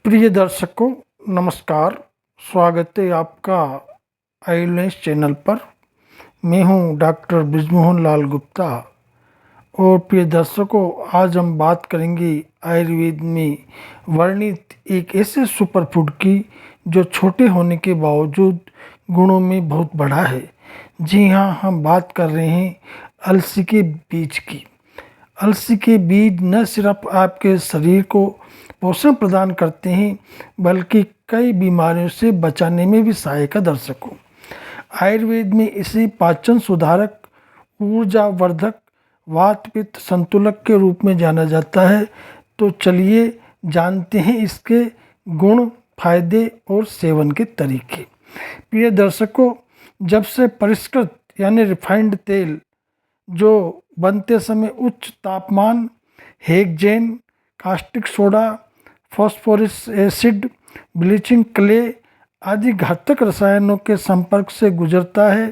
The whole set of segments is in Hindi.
प्रिय दर्शकों, नमस्कार। स्वागत है आपका आयुर्वेद चैनल पर। मैं हूं डॉक्टर बृजमोहन लाल गुप्ता। और प्रिय दर्शकों, आज हम बात करेंगे आयुर्वेद में वर्णित एक ऐसे सुपरफूड की जो छोटे होने के बावजूद गुणों में बहुत बड़ा है। जी हाँ, हम बात कर रहे हैं अलसी के बीज की। अलसी के बीज न सिर्फ आपके शरीर को पोषण प्रदान करते हैं, बल्कि कई बीमारियों से बचाने में भी सहायक है। दर्शकों, आयुर्वेद में इसे पाचन सुधारक, ऊर्जावर्धक, वात पित्त संतुलक के रूप में जाना जाता है। तो चलिए जानते हैं इसके गुण, फायदे और सेवन के तरीके। प्रिय दर्शकों, जब से परिष्कृत यानी रिफाइंड तेल जो बनते समय उच्च तापमान, hexane, caustic soda, phosphorous acid, bleaching clay आदि घातक रसायनों के संपर्क से गुजरता है,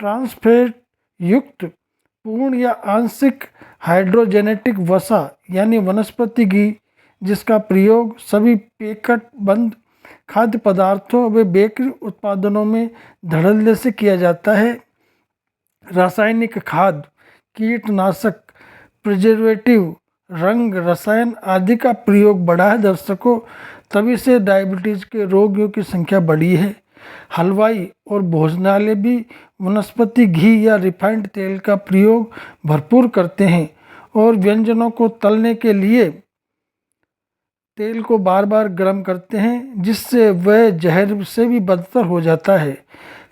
ट्रांसफैट युक्त पूर्ण या आंशिक हाइड्रोजेनेटिक वसा यानी वनस्पति घी, जिसका प्रयोग सभी पैकेट बंद खाद्य पदार्थों व बेकरी उत्पादनों में धड़ल्ले से किया जाता है, रासायनिक खाद, कीटनाशक, प्रिजर्वेटिव, रंग, रसायन आदि का प्रयोग बढ़ा है। दर्शकों, तभी से डायबिटीज़ के रोगियों की संख्या बढ़ी है। हलवाई और भोजनालय भी वनस्पति घी या रिफाइंड तेल का प्रयोग भरपूर करते हैं और व्यंजनों को तलने के लिए तेल को बार बार गर्म करते हैं, जिससे वह जहर से भी बदतर हो जाता है।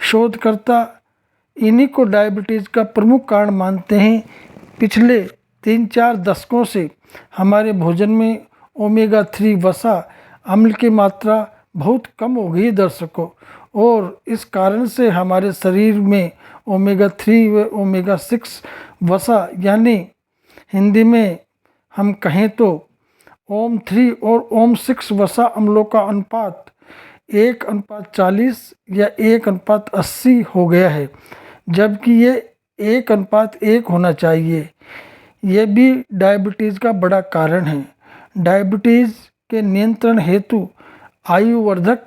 शोधकर्ता इन्हीं को डायबिटीज़ का प्रमुख कारण मानते हैं। पिछले 3-4 दशकों से हमारे भोजन में ओमेगा 3 वसा अम्ल की मात्रा बहुत कम हो गई है। दर्शकों, और इस कारण से हमारे शरीर में ओमेगा 3 व ओमेगा 6 वसा यानी हिंदी में हम कहें तो ओम 3 और ओम 6 वसा अम्लों का अनुपात 1:40 या 1:80 हो गया है, जबकि ये 1:1 होना चाहिए। यह भी डायबिटीज़ का बड़ा कारण है। डायबिटीज़ के नियंत्रण हेतु आयुवर्धक,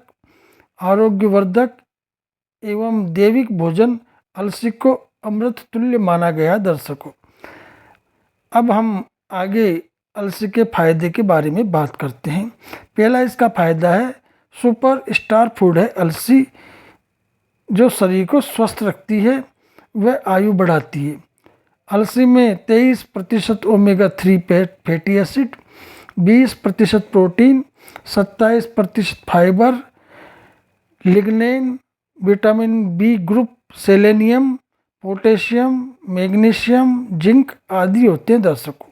आरोग्यवर्धक एवं दैविक भोजन अलसी को अमृत तुल्य माना गया। दर्शकों, अब हम आगे अलसी के फायदे के बारे में बात करते हैं। पहला इसका फायदा है, सुपर स्टार फूड है अलसी, जो शरीर को स्वस्थ रखती है व आयु बढ़ाती है। अलसी में 23% omega 3 fatty acid, 20% protein, 27% fibre, lignan, vitamin B group, selenium, potassium, magnesium, zinc आदि होते हैं। दर्शकों,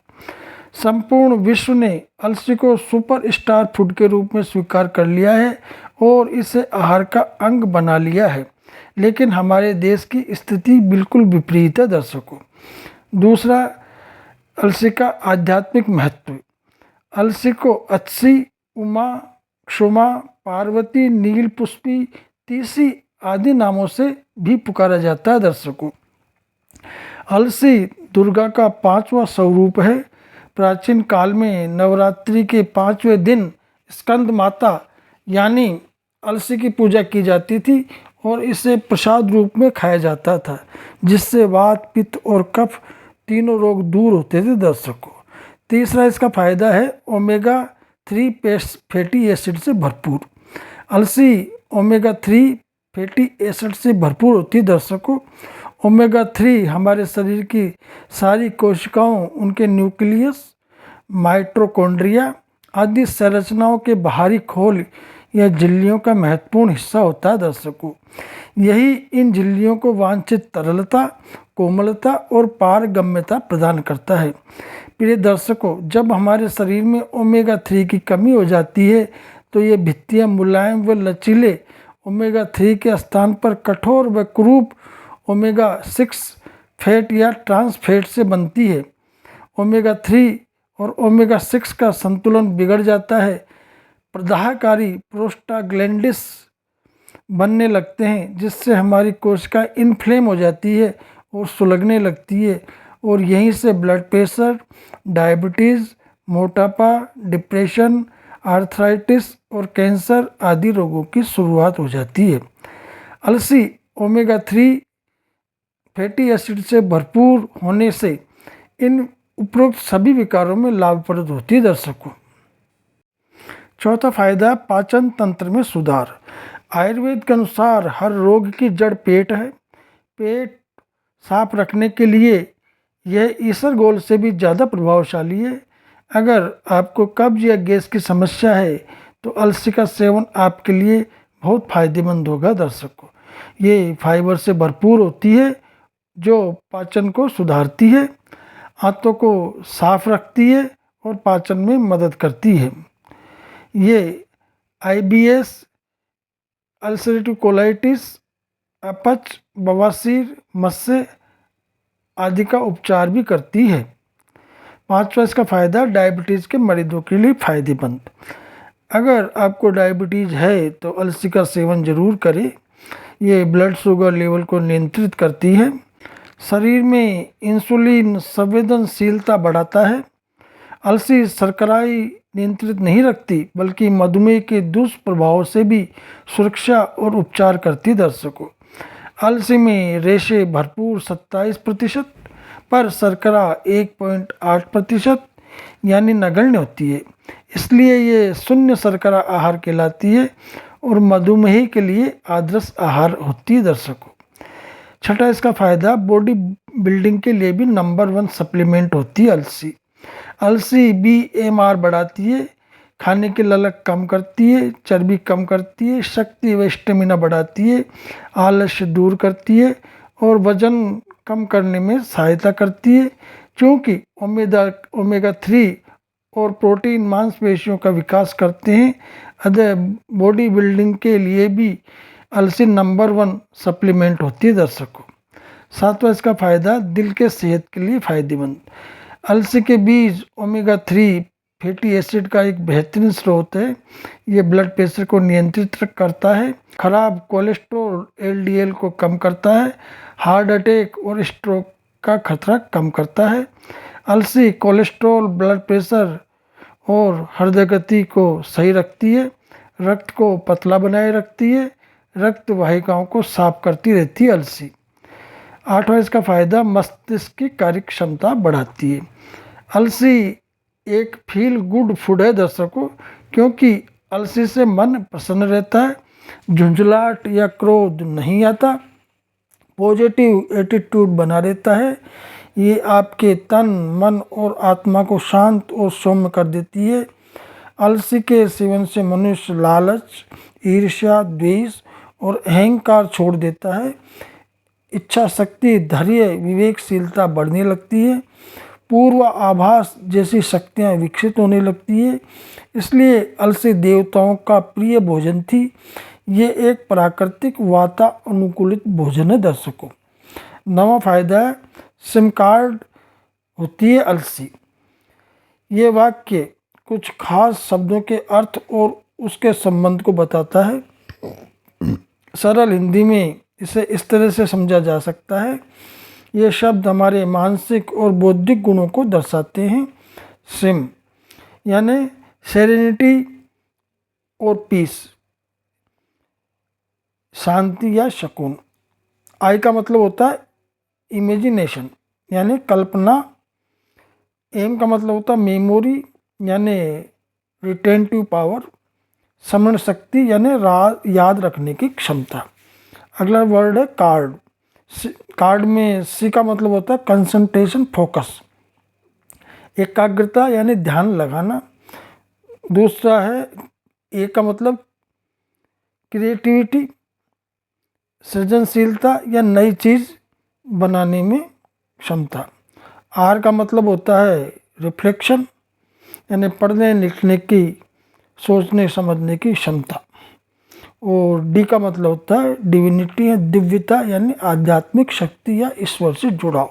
संपूर्ण विश्व ने अलसी को सुपर स्टार फूड के रूप में स्वीकार कर लिया है और इसे आहार का अंग बना लिया है, लेकिन हमारे देश की स्थिति बिल्कुल विपरीत है। दर्शकों, दूसरा, अलसी का आध्यात्मिक महत्व। अलसी को अच्छी, उमा, क्षुमा, पार्वती, नील पुष्पी, तीसी आदि नामों से भी पुकारा जाता है। दर्शकों, अलसी दुर्गा का 5वां स्वरूप है। प्राचीन काल में नवरात्रि के 5वें दिन स्कंद माता यानी अलसी की पूजा की जाती थी और इसे प्रसाद रूप में खाया जाता था, जिससे वात, पित्त और कफ तीनों रोग दूर होते थे। दर्शकों, तीसरा इसका फायदा है, ओमेगा 3 फैटी एसिड से भरपूर। अलसी ओमेगा 3 फैटी एसिड से भरपूर होती है। दर्शकों, ओमेगा 3 हमारे शरीर की सारी कोशिकाओं, उनके न्यूक्लियस, माइटोकॉन्ड्रिया आदि संरचनाओं के बाहरी खोल या झिल्लियों का महत्वपूर्ण हिस्सा होता है। दर्शकों, यही इन झिल्लियों को वांछित तरलता, कोमलता और पारगम्यता प्रदान करता है। प्रिय दर्शकों, जब हमारे शरीर में ओमेगा 3 की कमी हो जाती है तो ये भित्तियाँ मुलायम व लचीले ओमेगा 3 के स्थान पर कठोर व क्रूप ओमेगा 6 फैट या ट्रांस फैट से बनती है। ओमेगा 3 और ओमेगा 6 का संतुलन बिगड़ जाता है। प्रदाहकारी प्रोस्टाग्लैंडिस बनने लगते हैं, जिससे हमारी कोशिका इन्फ्लेम हो जाती है और सुलगने लगती है, और यहीं से ब्लड प्रेशर, डायबिटीज़, मोटापा, डिप्रेशन आर्थराइटिस और कैंसर आदि रोगों की शुरुआत हो जाती है। अलसी ओमेगा 3 फैटी एसिड से भरपूर होने से इन उपरोक्त सभी विकारों में लाभप्रद होती है दर्शकों। चौथा फायदा, पाचन तंत्र में सुधार। आयुर्वेद के अनुसार हर रोग की जड़ पेट है। पेट साफ रखने के लिए यह ईसरगोल से भी ज़्यादा प्रभावशाली है। अगर आपको कब्ज या गैस की समस्या है तो अलसी का सेवन आपके लिए बहुत फायदेमंद होगा दर्शकों। ये फाइबर से भरपूर होती है जो पाचन को सुधारती है, आंतों को साफ रखती है और पाचन में मदद करती है। ये IBS, अल्सरेटिव कोलाइटिस, अपच, बवासीर, मस्से आदि का उपचार भी करती है। पांचवा इसका फायदा, डायबिटीज़ के मरीजों के लिए फायदेमंद। अगर आपको डायबिटीज़ है तो अलसी का सेवन जरूर करें। ये ब्लड शुगर लेवल को नियंत्रित करती है, शरीर में इंसुलिन संवेदनशीलता बढ़ाता है। अलसी शर्कराई नियंत्रित नहीं रखती बल्कि मधुमेह के दुष्प्रभाव से भी सुरक्षा और उपचार करती दर्शकों। अलसी में रेशे भरपूर 27% पर शर्करा 1.8% यानी नगण्य होती है, इसलिए ये शून्य शर्करा आहार कहलाती है और मधुमेह के लिए आदर्श आहार होती है दर्शकों। छठा इसका फायदा, बॉडी बिल्डिंग के लिए भी नंबर 1 सप्लीमेंट होती है अलसी। अलसी BMR बढ़ाती है, खाने की ललक कम करती है, चर्बी कम करती है, शक्ति व स्टेमिना बढ़ाती है, आलस्य दूर करती है और वजन कम करने में सहायता करती है। क्योंकि ओमेगा 3 और प्रोटीन मांसपेशियों का विकास करते हैं, अतः बॉडी बिल्डिंग के लिए भी अलसी नंबर 1 सप्लीमेंट होती है दर्शकों। सातवां इसका फायदा, दिल के सेहत के लिए फायदेमंद। अलसी के बीज ओमेगा 3 फैटी एसिड का एक बेहतरीन स्रोत है। ये ब्लड प्रेशर को नियंत्रित करता है, खराब कोलेस्ट्रॉल LDL को कम करता है, हार्ट अटैक और स्ट्रोक का खतरा कम करता है। अलसी कोलेस्ट्रॉल, ब्लड प्रेशर और हृदय गति को सही रखती है, रक्त को पतला बनाए रखती है, रक्त वाहिकाओं को साफ करती रहती है अलसी। आठवां इसका फायदा, मस्तिष्क की कार्य क्षमता बढ़ाती है। अलसी एक फील गुड फूड है दर्शकों, क्योंकि अलसी से मन प्रसन्न रहता है, झुंझलाहट या क्रोध नहीं आता, पॉजिटिव एटीट्यूड बना रहता है। ये आपके तन, मन और आत्मा को शांत और सौम्य कर देती है। अलसी के सेवन से मनुष्य लालच, ईर्ष्या, द्वेष और अहंकार छोड़ देता है। इच्छा शक्ति, धैर्य, विवेकशीलता बढ़ने लगती है। पूर्व आभास जैसी शक्तियाँ विकसित होने लगती है। इसलिए अलसी देवताओं का प्रिय भोजन थी। ये एक प्राकृतिक वातानुकूलित भोजन है दर्शकों। नवा फायदा है, सिम कार्ड होती है अलसी। ये वाक्य कुछ खास शब्दों के अर्थ और उसके संबंध को बताता है। सरल हिंदी में इसे इस तरह से समझा जा सकता है, ये शब्द हमारे मानसिक और बौद्धिक गुणों को दर्शाते हैं। सिम यानी सेरेनिटी और पीस, शांति या सुकून। आई का मतलब होता है इमेजिनेशन यानी कल्पना। एम का मतलब होता है मेमोरी यानी रिटेंटिव पावर, स्मरण शक्ति यानी याद रखने की क्षमता। अगला वर्ड है कार्ड। कार्ड में सी का मतलब होता है कंसंट्रेशन, फोकस, एकाग्रता यानी ध्यान लगाना। दूसरा है ए का मतलब क्रिएटिविटी, सृजनशीलता या नई चीज़ बनाने में क्षमता। आर का मतलब होता है रिफ्लेक्शन यानी पढ़ने लिखने की, सोचने समझने की क्षमता। और डी का मतलब होता है डिविनिटी या दिव्यता यानी आध्यात्मिक शक्ति या ईश्वर से जुड़ाव।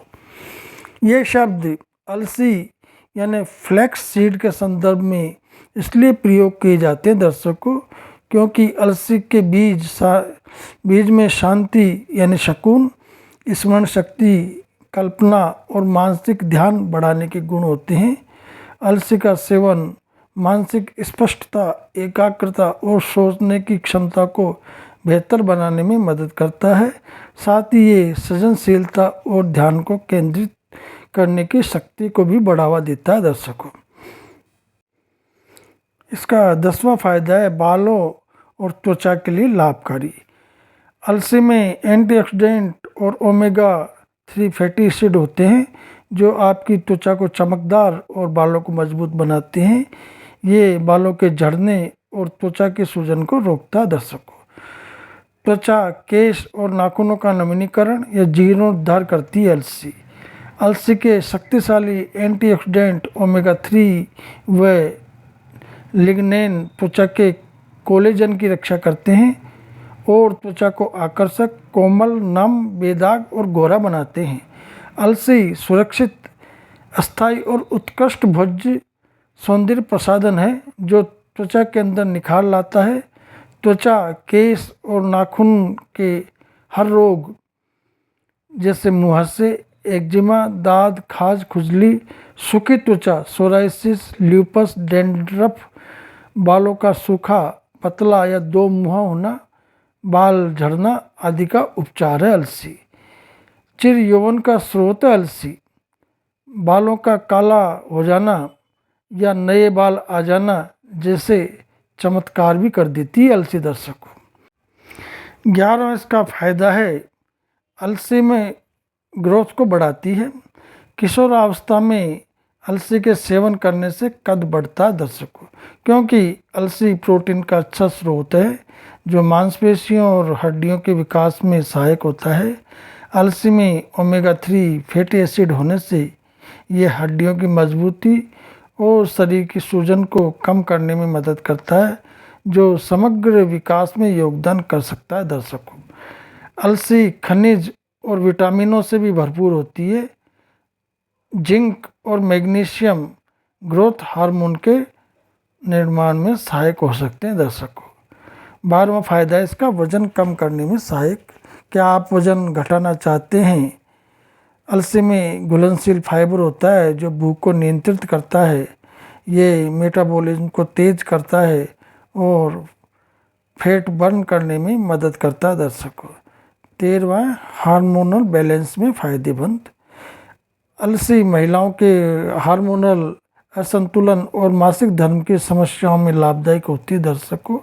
ये शब्द अलसी यानी फ्लैक्स सीड के संदर्भ में इसलिए प्रयोग किए जाते हैं दर्शकों, क्योंकि अलसी के बीज में शांति यानी सुकून, स्मरण शक्ति, कल्पना और मानसिक ध्यान बढ़ाने के गुण होते हैं। अलसी का सेवन मानसिक स्पष्टता, एकाग्रता और सोचने की क्षमता को बेहतर बनाने में मदद करता है। साथ ही ये सृजनशीलता और ध्यान को केंद्रित करने की शक्ति को भी बढ़ावा देता है दर्शकों। इसका 10वां फायदा है बालों और त्वचा के लिए लाभकारी। अलसी में एंटीऑक्सीडेंट और ओमेगा 3 फैटी एसिड होते हैं जो आपकी त्वचा को चमकदार और बालों को मजबूत बनाते हैं। ये बालों के झड़ने और त्वचा के सूजन को रोकता है दर्शकों। त्वचा, केश और नाखूनों का नवीनीकरण या जीर्णोद्धार करती है अलसी। अलसी के शक्तिशाली एंटीऑक्सीडेंट ओमेगा 3 व लिग्नेन त्वचा के कोलेजन की रक्षा करते हैं और त्वचा को आकर्षक, कोमल, नम, बेदाग और गोरा बनाते हैं। अलसी सुरक्षित, अस्थायी और उत्कृष्ट भोज्य सौंदर्य प्रसाधन है जो त्वचा के अंदर निखार लाता है। त्वचा, केश और नाखून के हर रोग जैसे मुहासे, एक्जिमा, दाद, खाज, खुजली, सूखी त्वचा, सोराइसिस, ल्यूपस, डैंड्रफ, बालों का सूखा, पतला या दो मुहा होना, बाल झड़ना आदि का उपचार है अलसी। चिर यौवन का स्रोत है अलसी। बालों का काला हो जाना या नए बाल आ जाना जैसे चमत्कार भी कर देती है अलसी दर्शकों। 11वां इसका फायदा है अलसी में ग्रोथ को बढ़ाती है। किशोरावस्था में अलसी के सेवन करने से कद बढ़ता है दर्शकों, क्योंकि अलसी प्रोटीन का अच्छा स्रोत है जो मांसपेशियों और हड्डियों के विकास में सहायक होता है। अलसी में ओमेगा 3 फैटी एसिड होने से यह हड्डियों की मजबूती और शरीर की सूजन को कम करने में मदद करता है जो समग्र विकास में योगदान कर सकता है दर्शकों। अलसी खनिज और विटामिनों से भी भरपूर होती है। जिंक और मैग्नीशियम ग्रोथ हार्मोन के निर्माण में सहायक हो सकते हैं दर्शकों। 12वां फायदा है इसका वजन कम करने में सहायक। क्या आप वजन घटाना चाहते हैं? अलसी में घुलनशील फाइबर होता है जो भूख को नियंत्रित करता है। ये मेटाबॉलिज्म को तेज करता है और फैट बर्न करने में मदद करता है दर्शकों। 13वां हार्मोनल बैलेंस में फ़ायदेमंद। अलसी महिलाओं के हार्मोनल असंतुलन और मासिक धर्म की समस्याओं में लाभदायक होती है दर्शकों।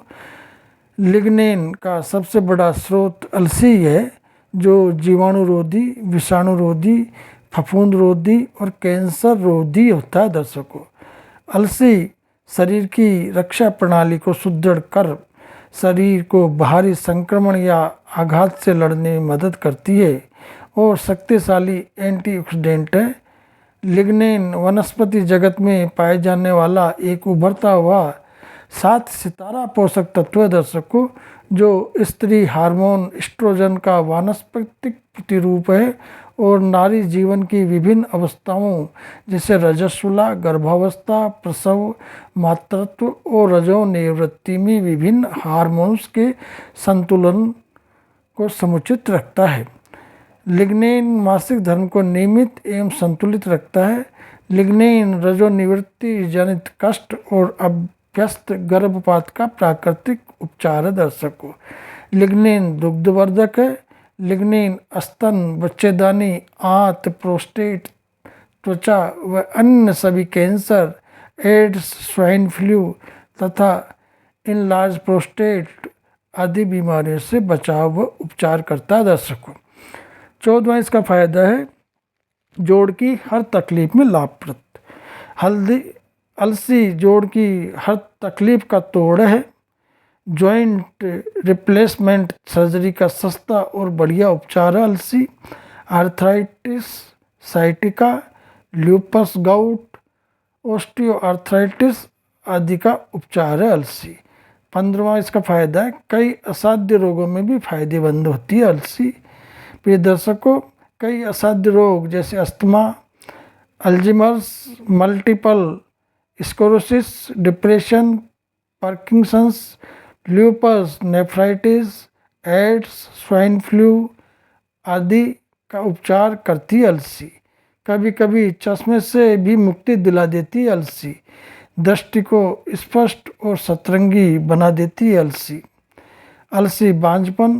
लिग्नेन का सबसे बड़ा स्रोत अलसी है जो जीवाणुरोधी, विषाणुरोधी, फफूंदरोधी और कैंसर रोधी होता है दर्शकों। अलसी शरीर की रक्षा प्रणाली को सुदृढ़ कर शरीर को बाहरी संक्रमण या आघात से लड़ने में मदद करती है और शक्तिशाली एंटीऑक्सीडेंट है। लिग्नेन वनस्पति जगत में पाए जाने वाला एक उभरता हुआ 7 सितारा पोषक तत्व है दर्शकों जो स्त्री हार्मोन एस्ट्रोजन का वानस्पतिक प्रतिरूप है और नारी जीवन की विभिन्न अवस्थाओं जैसे रजस्वला, गर्भावस्था, प्रसव, मातृत्व और रजोनिवृत्ति में विभिन्न हार्मोन्स के संतुलन को समुचित रखता है। लिग्नेन मासिक धर्म को नियमित एवं संतुलित रखता है। लिग्नेन रजोनिवृत्ति जनित कष्ट और अभ्यस्त गर्भपात का प्राकृतिक उपचार है दर्शकों। लिग्नेन दुग्धवर्धक है। लिग्नेन स्तन, बच्चेदानी, आंत, प्रोस्टेट, त्वचा व अन्य सभी कैंसर, एड्स, स्वाइन फ्लू तथा इनलार्ज प्रोस्टेट आदि बीमारियों से बचाव व उपचार करता है दर्शकों। 14वां इसका फायदा है जोड़ की हर तकलीफ में लाभप्रद। अलसी जोड़ की हर तकलीफ का तोड़ है। जॉइंट रिप्लेसमेंट सर्जरी का सस्ता और बढ़िया उपचार है अलसी। Arthritis, sciatica, lupus, gout, osteoarthritis आदि का उपचार है अलसी। 15वां इसका फायदा है कई असाध्य रोगों में भी फायदेमंद होती है अलसी। प्रिय दर्शकों, कई असाध्य रोग जैसे asthma, Alzheimer's, multiple sclerosis, depression, Parkinson's, lupus, nephritis, AIDS, swine flu आदि का उपचार करती है अलसी। कभी कभी चश्मे से भी मुक्ति दिला देती है अलसी। दृष्टि को स्पष्ट और सतरंगी बना देती है अलसी। अलसी बांझपन,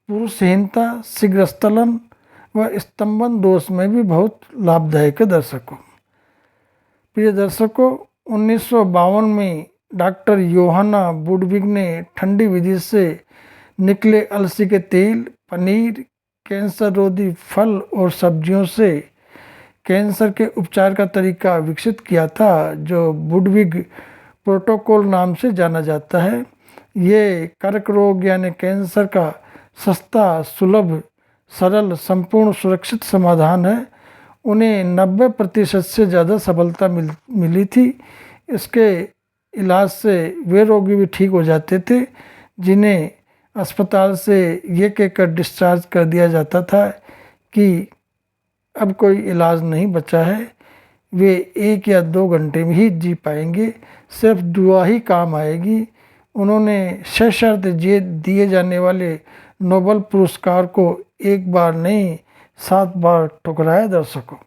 पुरुषहीनता, शीघ्र स्थलन व स्तंभन दोष में भी बहुत लाभदायक है दर्शकों। प्रिय दर्शकों, 1952 में डॉक्टर योहाना बुडविग ने ठंडी विधि से निकले अलसी के तेल, पनीर, कैंसर रोधी फल और सब्जियों से कैंसर के उपचार का तरीका विकसित किया था, जो बुडविग प्रोटोकॉल नाम से जाना जाता है। ये कर्क रोग यानी कैंसर का सस्ता, सुलभ, सरल, संपूर्ण सुरक्षित समाधान है। उन्हें 90% से ज़्यादा सफलता मिली थी। इसके इलाज से वे रोगी भी ठीक हो जाते थे जिन्हें अस्पताल से ये कहकर डिस्चार्ज कर दिया जाता था कि अब कोई इलाज नहीं बचा है, वे 1 या 2 घंटे में ही जी पाएंगे, सिर्फ दुआ ही काम आएगी। उन्होंने सशर्त दिए जाने वाले नोबेल पुरस्कार को 1 बार नहीं 7 बार ठुकराया दर्शकों।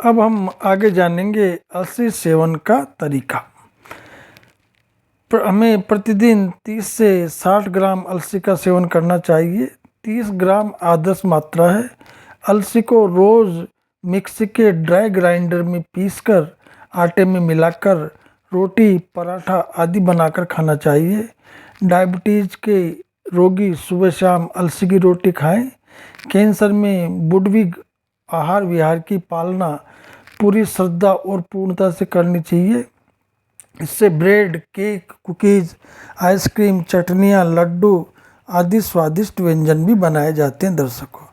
अब हम आगे जानेंगे अलसी सेवन का तरीका। हमें प्रतिदिन 30 से 60 ग्राम अलसी का सेवन करना चाहिए। 30 ग्राम आदर्श मात्रा है। अलसी को रोज़ मिक्सी के ड्राई ग्राइंडर में पीसकर आटे में मिलाकर रोटी, पराठा आदि बनाकर खाना चाहिए। डायबिटीज़ के रोगी सुबह शाम अलसी की रोटी खाएं। कैंसर में बुडविग आहार विहार की पालना पूरी श्रद्धा और पूर्णता से करनी चाहिए। इससे ब्रेड, केक, कुकीज़, आइसक्रीम, चटनियाँ, लड्डू आदि स्वादिष्ट व्यंजन भी बनाए जाते हैं दर्शकों।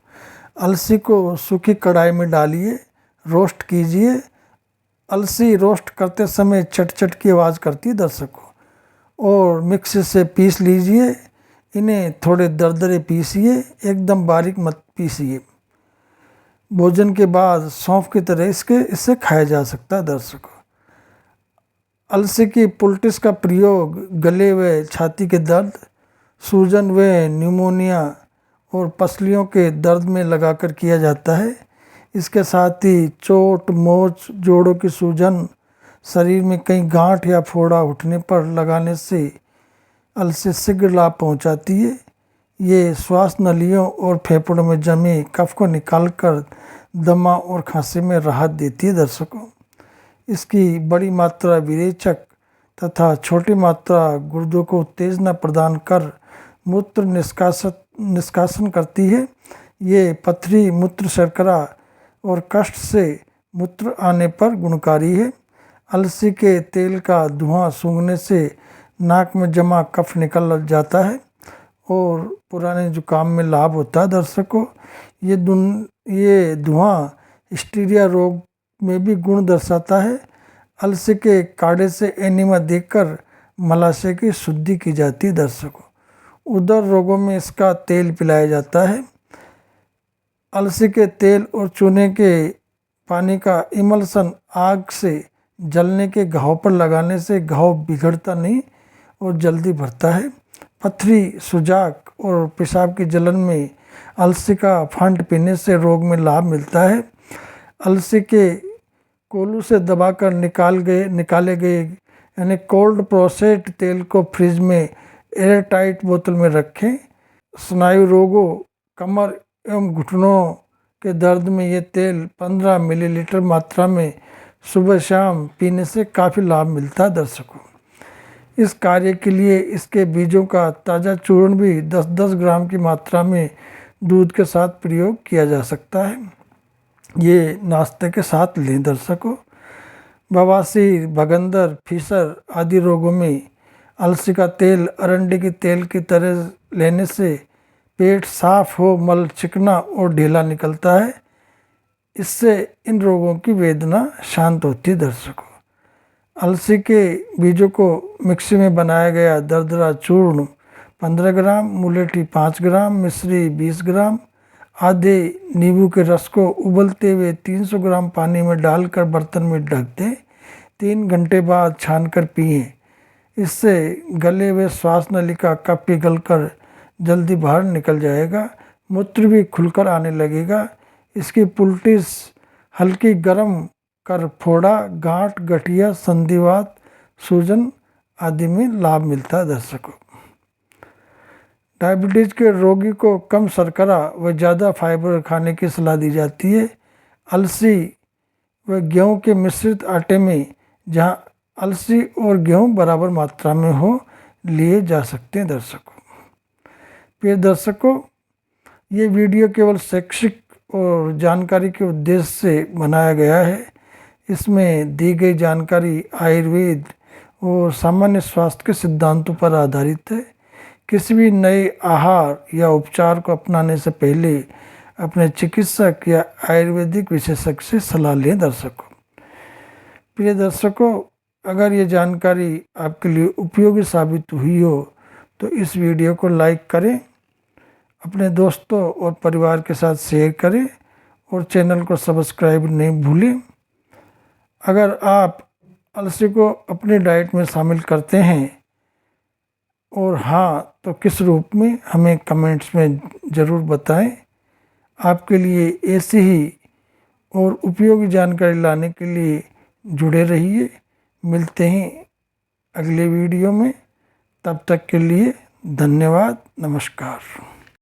अलसी को सूखी कढ़ाई में डालिए, रोस्ट कीजिए। अलसी रोस्ट करते समय चट चट की आवाज़ करती है दर्शकों। और मिक्सी से पीस लीजिए। इन्हें थोड़े दरदरे पीसिए, एकदम बारीक मत पीसिए। भोजन के बाद सौंफ की तरह इससे खाया जा सकता है दर्शकों। अलसी की पुलटिस का प्रयोग गले व छाती के दर्द, सूजन व न्यूमोनिया और पसलियों के दर्द में लगाकर किया जाता है। इसके साथ ही चोट, मोच, जोड़ों की सूजन, शरीर में कहीं गांठ या फोड़ा उठने पर लगाने से अलसी शीघ्र लाभ पहुंचाती है। ये श्वास नलियों और फेफड़ों में जमे कफ को निकालकर दमा और खांसी में राहत देती है दर्शकों। इसकी बड़ी मात्रा विरेचक तथा छोटी मात्रा गुर्दों को उत्तेजना प्रदान कर मूत्र निष्कासन करती है। ये पथरी, मूत्र शर्करा और कष्ट से मूत्र आने पर गुणकारी है। अलसी के तेल का धुआं सूंघने से नाक में जमा कफ निकल जाता है और पुराने जुकाम में लाभ होता है दर्शकों। ये धुआं हिस्टीरिया रोग में भी गुण दर्शाता है। अलसी के काढ़े से एनीमा देकर मलाशय की शुद्धि की जाती है दर्शकों। उदर रोगों में इसका तेल पिलाया जाता है। अलसी के तेल और चूने के पानी का इमल्सन आग से जलने के घाव पर लगाने से घाव बिगड़ता नहीं और जल्दी भरता है। पथरी, सुजाक और पेशाब की जलन में अलसी का फंड पीने से रोग में लाभ मिलता है। अलसी के कोलू से दबाकर निकाले गए यानी कोल्ड प्रोसेस्ड तेल को फ्रिज में एयर टाइट बोतल में रखें। स्नायु रोगों, कमर एवं घुटनों के दर्द में ये तेल 15 मिलीलीटर मात्रा में सुबह शाम पीने से काफ़ी लाभ मिलता है दर्शकों। इस कार्य के लिए इसके बीजों का ताज़ा चूर्ण भी 10-10 ग्राम की मात्रा में दूध के साथ प्रयोग किया जा सकता है। ये नाश्ते के साथ लें दर्शकों। बवासीर, भगंदर, फीसर आदि रोगों में अलसी का तेल अरंडी के तेल की तरह लेने से पेट साफ हो, मल चिकना और ढीला निकलता है। इससे इन रोगों की वेदना शांत होती है दर्शकों। अलसी के बीजों को मिक्सी में बनाया गया दरदरा चूर्ण 15 ग्राम, मुलेठी 5 ग्राम, मिश्री 20 ग्राम, आधे नींबू के रस को उबलते हुए 300 ग्राम पानी में डालकर बर्तन में ढक दें। 3 घंटे बाद छानकर पिएं। इससे गले व श्वास नली का कफ पिघलकर जल्दी बाहर निकल जाएगा। मूत्र भी खुलकर आने लगेगा। इसकी पुलटिस हल्की गर्म कर फोड़ा, गांठ, गठिया, संधिवात, सूजन आदि में लाभ मिलता है। दर्शकों, डायबिटीज के रोगी को कम शर्करा व ज़्यादा फाइबर खाने की सलाह दी जाती है। अलसी व गेहूं के मिश्रित आटे में, जहां अलसी और गेहूं बराबर मात्रा में हो, लिए जा सकते हैं। दर्शकों, प्रिय दर्शकों, ये वीडियो केवल शैक्षिक और जानकारी के उद्देश्य से बनाया गया है। इसमें दी गई जानकारी आयुर्वेद और सामान्य स्वास्थ्य के सिद्धांतों पर आधारित है। किसी भी नए आहार या उपचार को अपनाने से पहले अपने चिकित्सक या आयुर्वेदिक विशेषज्ञ से सलाह लें। दर्शकों, प्रिय दर्शकों, अगर ये जानकारी आपके लिए उपयोगी साबित हुई हो तो इस वीडियो को लाइक करें, अपने दोस्तों और परिवार के साथ शेयर करें और चैनल को सब्सक्राइब नहीं भूलें। अगर आप अलसी को अपनी डाइट में शामिल करते हैं और हाँ तो किस रूप में, हमें कमेंट्स में ज़रूर बताएं। आपके लिए ऐसी ही और उपयोगी जानकारी लाने के लिए जुड़े रहिए। मिलते हैं अगले वीडियो में, तब तक के लिए धन्यवाद, नमस्कार।